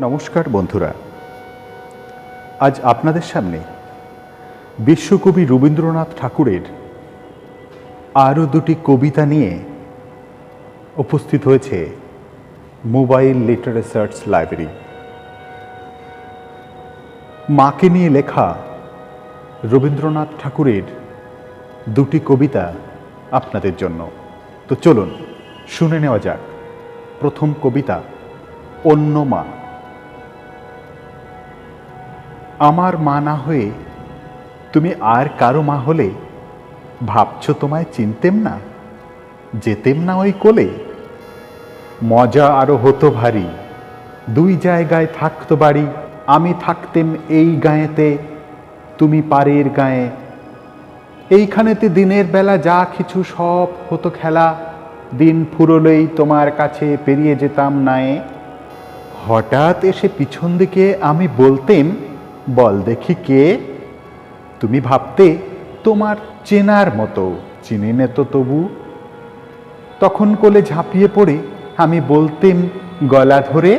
নমস্কার বন্ধুরা, আজ আপনাদের সামনে বিশ্বকবি রবীন্দ্রনাথ ঠাকুরের আরও দুটি কবিতা নিয়ে উপস্থিত হয়েছে মোবাইল লিটারেচার্স লাইব্রেরি। মাকে নিয়ে লেখা রবীন্দ্রনাথ ঠাকুরের দুটি কবিতা আপনাদের জন্য। তো চলুন শুনে নেওয়া যাক প্রথম কবিতা, অন্য মা। আমার মা না হয়ে তুমি আর কারো মা হলে, ভাবছো তোমায় চিনতেম না, যেতেম না ওই কোলে। মজা আরো হতো ভারী, দুই জায়গায় থাকতো বাড়ি, আমি থাকতেম এই গাঁয়েতে, তুমি পারের গাঁয়ে। এইখানেতে দিনের বেলা যা কিছু সব হতো খেলা, দিন ফুরলেই তোমার কাছে পেরিয়ে যেতাম নায়ে। হঠাৎ এসে পিছন দিকে আমি বলতেম, বল দেখি কে। তুমি ভাবতে তোমার চেনার মতো, চিনি নে তো তবু। তখন কোলে ঝাঁপিয়ে পড়ে আমি বলতেম গলা ধরে,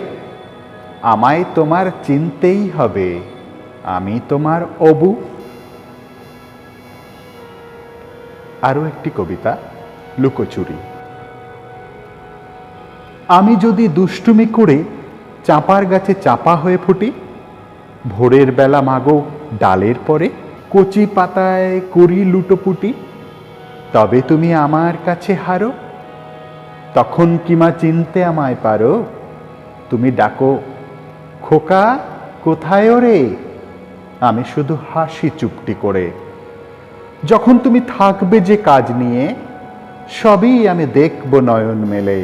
আমায় তোমার চিনতেই হবে, আমি তোমার অবু। আরও একটি কবিতা, লুকোচুরি। আমি যদি দুষ্টুমি করে চাঁপার গাছে চাপা হয়ে ফুটি, ভোরের বেলা মাগো ডালের পরে কচি পাতায় করি লুটোপুটি, তবে তুমি আমার কাছে হারো, তখন কিমা চিনতে আমায় পারো। তুমি ডাকো, খোকা কোথায় ওরে, আমি শুধু হাসি চুপটি করে। যখন তুমি থাকবে যে কাজ নিয়ে, সবই আমি দেখব নয়ন মেলে।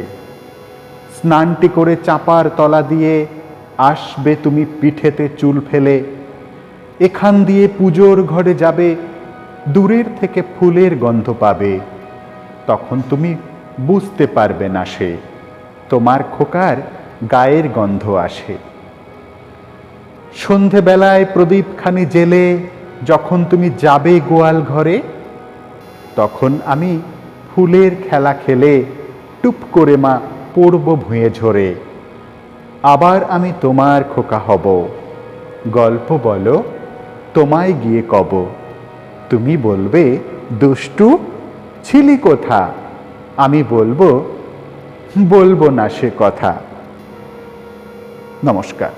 স্নানটি করে চাপার তলা দিয়ে আসবে তুমি পিঠেতে চুল ফেলে। এখান দিয়ে পুজোর ঘরে যাবে, দূরের থেকে ফুলের গন্ধ পাবে। তখন তুমি বুঝতে পারবে না সে, তোমার খোকার গায়ের গন্ধ আসে। সন্ধেবেলায় প্রদীপখানি জেলে যখন তুমি যাবে গোয়াল ঘরে, তখন আমি ফুলের খেলা খেলে টুপ করে মা পড়ব ভুঁয়ে ঝরে। আবার আমি তোমার খোকা হব, গল্প বলো তোমায় গিয়ে কব। তুমি বলবে, দুষ্টু ছিলি কোথা, আমি বলবো, বলবো না সে কথা। নমস্কার।